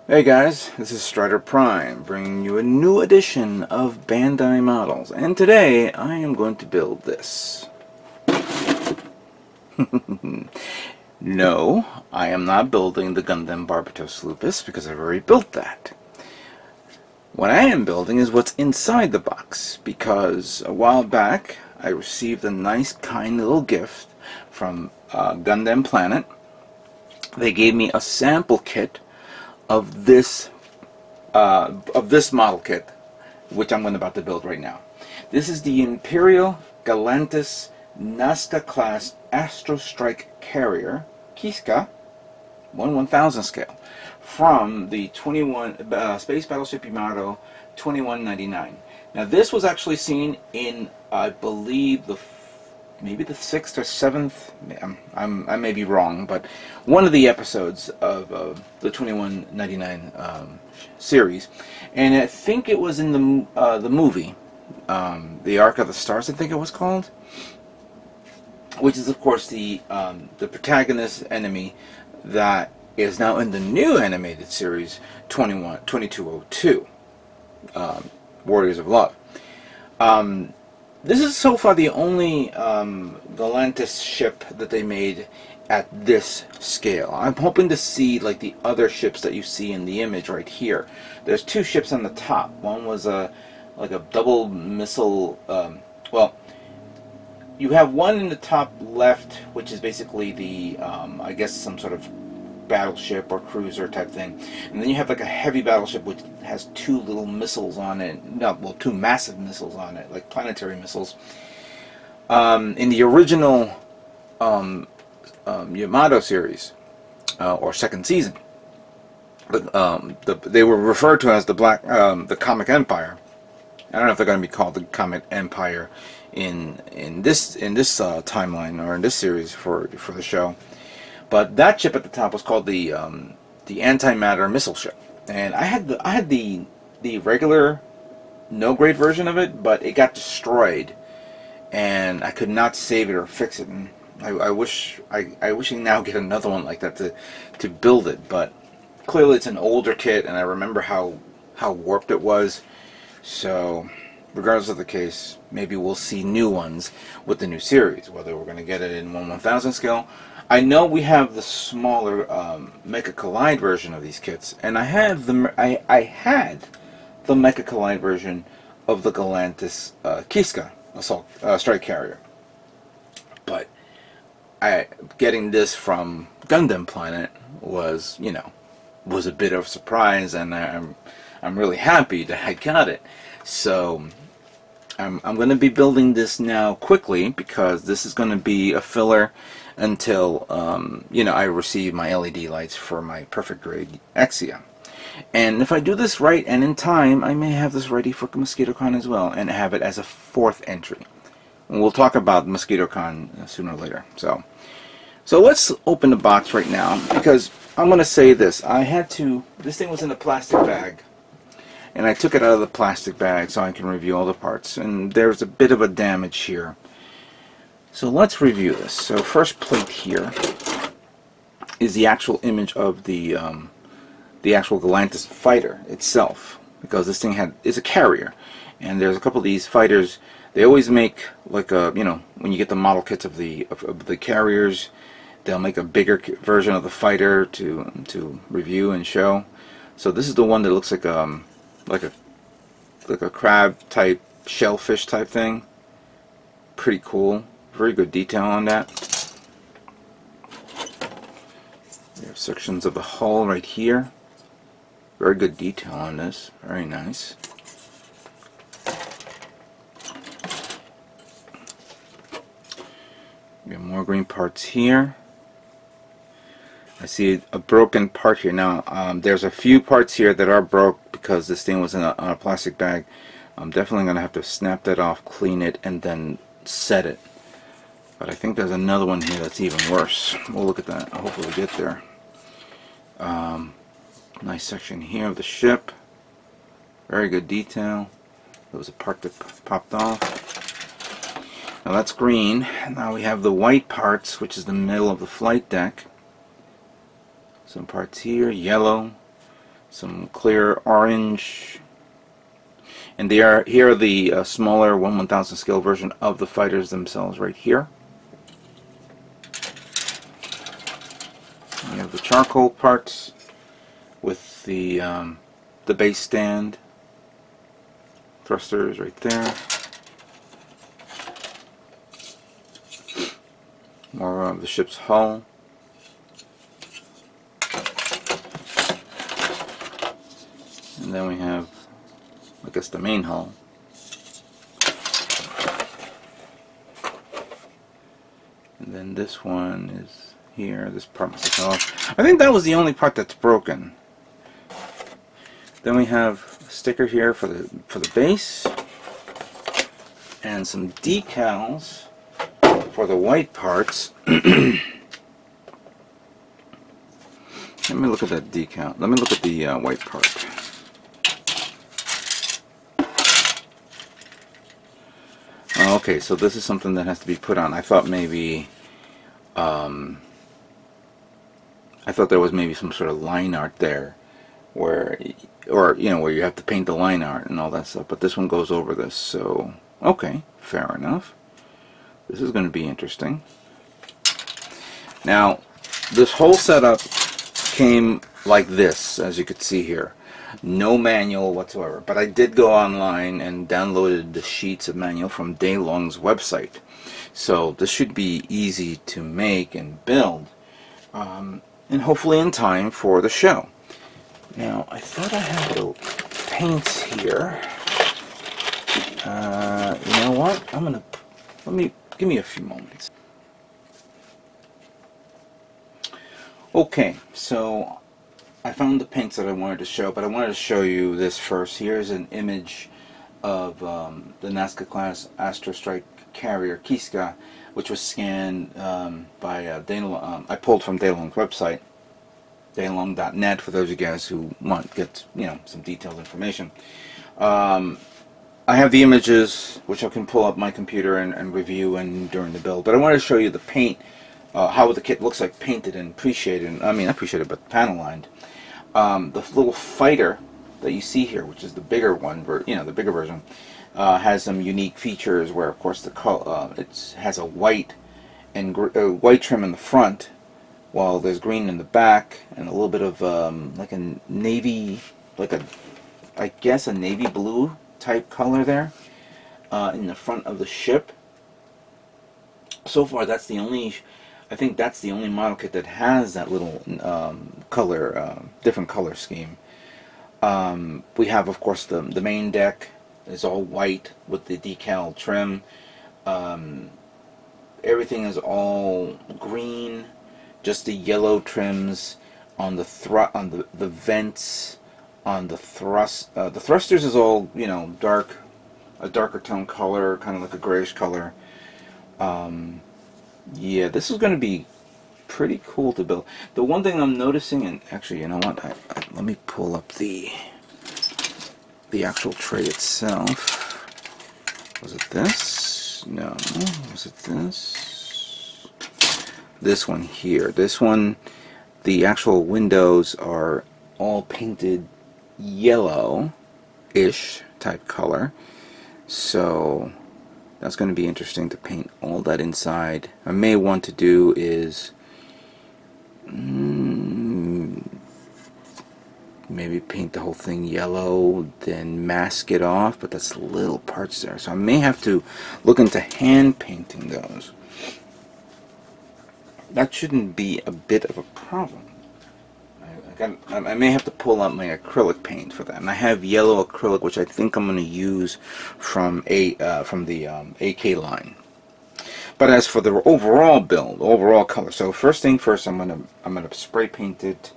Hey guys, this is Strider Prime, bringing you a new edition of Bandai Models, and today I am going to build this. No, I am not building the Gundam Barbatos Lupus, because I've already built that. What I am building is what's inside the box, because a while back I received a nice, kind little gift from Gundam Planet. They gave me a sample kit of this model kit, which I'm about to build right now. This is the Imperial Gatlantis Nazca class Astro Strike Carrier Kiska 1/1000 scale from the Space Battleship Yamato 2199. Now this was actually seen in, I believe, maybe the 6th or 7th, I may be wrong, but one of the episodes of the 2199 series, and I think it was in the movie, the Arc of the Stars, I think it was called, which is of course the protagonist enemy that is now in the new animated series 2202, Warriors of Love. This is so far the only Gatlantis ship that they made at this scale. I'm hoping to see like the other ships that you see in the image right here. There's two ships on the top. One was like a double missile. Well, you have one in the top left, which is basically the I guess some sort of battleship or cruiser type thing, and then you have like a heavy battleship which has two little missiles on it. No, well, two massive missiles on it, like planetary missiles. In the original Yamato series, or second season, they were referred to as the Comet Empire. I don't know if they're going to be called the Comet Empire in this timeline or in this series for the show. But that ship at the top was called the antimatter missile ship, and I had the regular no grade version of it, but it got destroyed, and I could not save it or fix it. And I wish I can now get another one like that to build it, but clearly it's an older kit, and I remember how warped it was. So regardless of the case, maybe we'll see new ones with the new series, whether we're going to get it in 1/1000 scale. I know we have the smaller Mecha Collide version of these kits, and I had the Mecha Collide version of the Gatlantis Kiska assault strike carrier. But getting this from Gundam Planet was, was a bit of a surprise, and I'm really happy that I got it. So I'm going to be building this now quickly, because this is going to be a filler until I receive my LED lights for my perfect grade Exia. And if I do this right and in time, I may have this ready for Mosquitocon as well, and have it as a 4th entry. And we'll talk about Mosquitocon sooner or later. So let's open the box right now, because I'm going to say this. This thing was in a plastic bag, and I took it out of the plastic bag so I can review all the parts. And there's a bit of a damage here. So let's review this. So first plate here is the actual image of the actual Gatlantis fighter itself, because this thing is a carrier, and there's a couple of these fighters. They always make like a, when you get the model kits of the carriers, they'll make a bigger version of the fighter to review and show. So this is the one that looks like a crab type, shellfish type thing. Pretty cool. Very good detail on that. We have sections of the hull right here. Very good detail on this. Very nice. We have more green parts here. I see a broken part here. Now, there's a few parts here that are broke because this thing was on a plastic bag. I'm definitely going to have to snap that off, clean it, and then set it. But I think there's another one here that's even worse. We'll look at that. Hopefully we'll get there. Nice section here of the ship. Very good detail. There was a part that popped off. Now that's green. Now we have the white parts, which is the middle of the flight deck. Some parts here, yellow. some clear orange. And here are the smaller 1/1000 scale version of the fighters themselves right here. You have the charcoal parts with the base stand, thrusters right there. More of the ship's hull. And then we have, I guess, the main hull. And then this one is here. This part must have fell off. I think that was the only part that's broken. Then we have a sticker here for the base, and some decals for the white parts. Let me look at that decal. Let me look at the white part. Okay, so this is something that has to be put on. I thought maybe, I thought there was maybe some sort of line art there, where, or you know, where you have to paint the line art and all that stuff. But this one goes over this, so okay, fair enough. This is going to be interesting. Now, this whole setup came like this, as you could see here. No manual whatsoever, but I did go online and downloaded the sheets of manual from Daylong's website. So this should be easy to make and build, and hopefully in time for the show. Now, I thought I had the paints here. You know what? Give me a few moments. Okay, so I found the paints that I wanted to show, but I wanted to show you this first. Here's an image of the Nazca class Astro Strike carrier Kiska, which was scanned by Daylong. I pulled from Daylong's website, daylong.net, for those of you guys who want to get some detailed information. I have the images, which I can pull up my computer and review during the build. But I wanted to show you the paint, how the kit looks like painted and appreciated. I mean, not appreciated, but panel lined. The little fighter that you see here, which is the bigger one, the bigger version, has some unique features where, of course, the color it has a white and white trim in the front, while there's green in the back, and a little bit of like a navy, I guess a navy blue type color there in the front of the ship. So far, that's the only. I think that's the only model kit that has that little different color scheme. We have, of course, the main deck is all white with the decal trim. Everything is all green, just the yellow trims on the vents, on the thrust. The thrusters is all a darker tone color, kind of like a grayish color. Yeah, this is going to be pretty cool to build. The one thing I'm noticing, and actually, you know what? Let me pull up the actual tray itself. Was it this? No. Was it this? This one here. This one, the actual windows are all painted yellow-ish type color. So that's going to be interesting to paint all that inside. I may want to do is maybe paint the whole thing yellow, then mask it off, but that's little parts there. So I may have to look into hand painting those. That shouldn't be a bit of a problem. I may have to pull out my acrylic paint for that, and I have yellow acrylic, which I think I'm going to use from the AK line. But as for the overall build, overall color, so first thing first, I'm gonna spray paint it.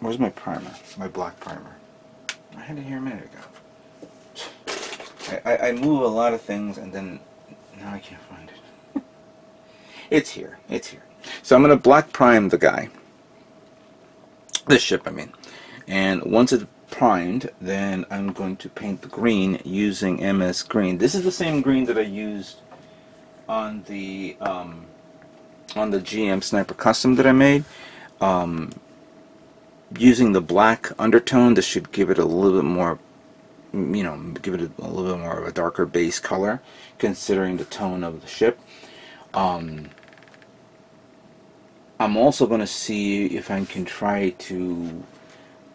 Where's my primer? My black primer. I had it here a minute ago. I move a lot of things, and then now I can't find it. It's here. It's here. So I'm gonna black prime the guy. This ship, I mean. And once it's primed, then I'm going to paint the green using MS green. This is the same green that I used on the GM Sniper Custom that I made. using the black undertone, this should give it a little bit more, give it a little bit more of a darker base color, considering the tone of the ship. I'm also going to see if I can try to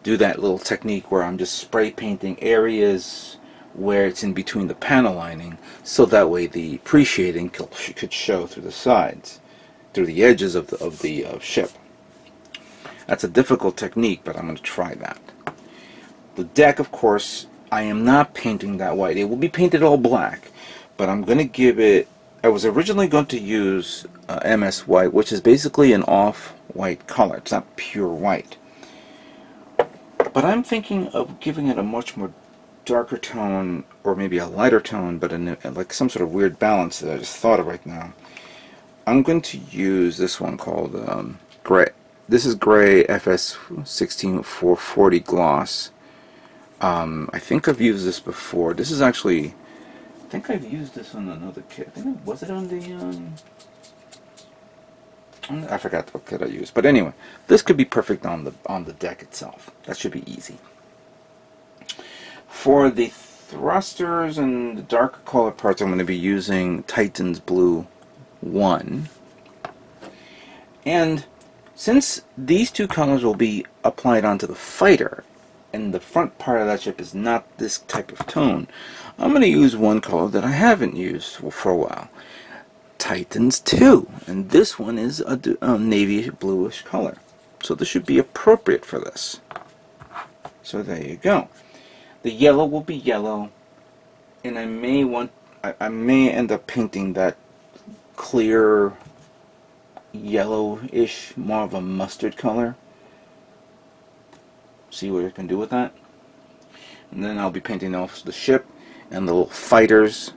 do that little technique where I'm just spray painting areas where it's in between the panel lining, so that way the pre-shading could show through the sides, through the edges of the ship. That's a difficult technique, but I'm going to try that. The deck, of course, I am not painting that white. It will be painted all black, but I'm going to give it, I was originally going to use MS white, which is basically an off-white color. It's not pure white. But I'm thinking of giving it a much more darker tone, or maybe a lighter tone, but in like some sort of weird balance that I just thought of right now. I'm going to use this one called Gray. This is Gray FS 16440 Gloss. I think I've used this before. This is actually, I think I've used this on another kit. I think was it on the I forgot what kit I used, but anyway, this could be perfect on the deck itself. That should be easy. For the thrusters and the darker color parts, I'm going to be using Titan's Blue 1. And since these two colors will be applied onto the fighter, and the front part of that ship is not this type of tone, I'm going to use one color that I haven't used for a while. Titans 2, and this one is a navy bluish color, so this should be appropriate for this. So there you go. The yellow will be yellow, and I may end up painting that clear yellowish, more of a mustard color. See what I can do with that. And then I'll be painting off the ship and the little fighters.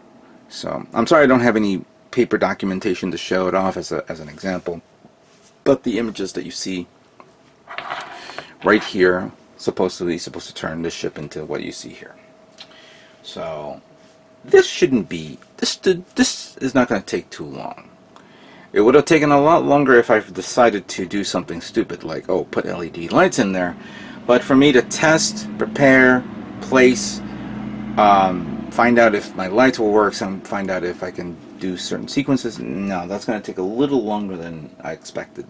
So I'm sorry I don't have any paper documentation to show it off as an example, but the images that you see right here supposed to turn this ship into what you see here. So this shouldn't be, this is not going to take too long. It would have taken a lot longer if I've decided to do something stupid like, oh, put LED lights in there. But for me to test, prepare, place, find out if my lights will work, find out if I can do certain sequences, no, that's going to take a little longer than I expected.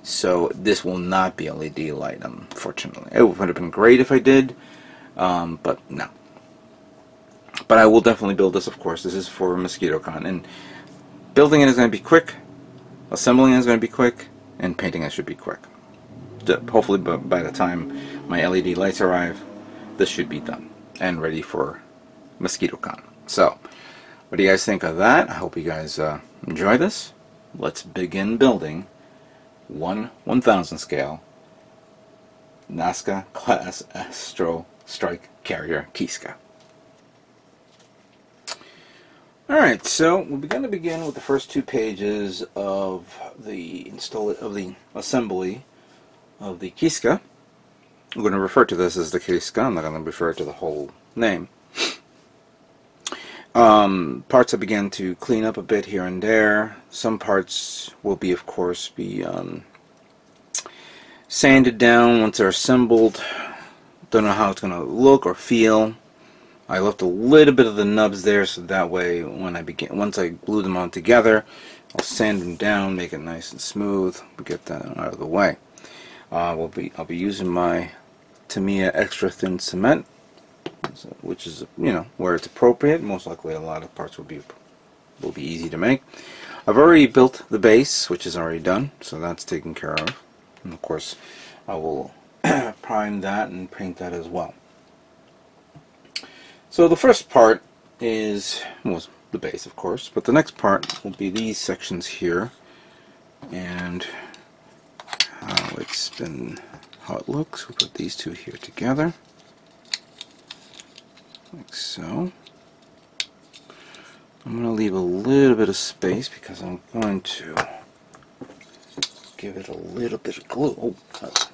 So this will not be a LED light, unfortunately. It would have been great if I did, but no. But I will definitely build this, of course. This is for Mosquitocon, and building it is going to be quick, assembling it is going to be quick, and painting it should be quick. Hopefully by the time my LED lights arrive, this should be done and ready for Mosquitocon. So, what do you guys think of that? I hope you guys enjoy this. Let's begin building 1/1000 scale Nazca class Astro strike carrier Kiska. Alright, so we're going to begin with the first 2 pages of the assembly of the Kiska. I'm going to refer to this as the Kiska. I'm not going to refer to the whole name. Parts I began to clean up a bit here and there. Some parts will be, of course, sanded down once they're assembled. Don't know how it's going to look or feel. I left a little bit of the nubs there, so that way once I glue them on together, I'll sand them down, make it nice and smooth, get that out of the way. I'll be using my Tamiya extra thin cement, which is, where it's appropriate. Most likely a lot of parts will be easy to make. I've already built the base, which is already done, so that's taken care of. And of course I will prime that and paint that as well. So the first part is the base, of course, but the next part will be these sections here and how it looks. We'll put these two here together like so. I'm going to leave a little bit of space because I'm going to give it a little bit of glue. Oh, God.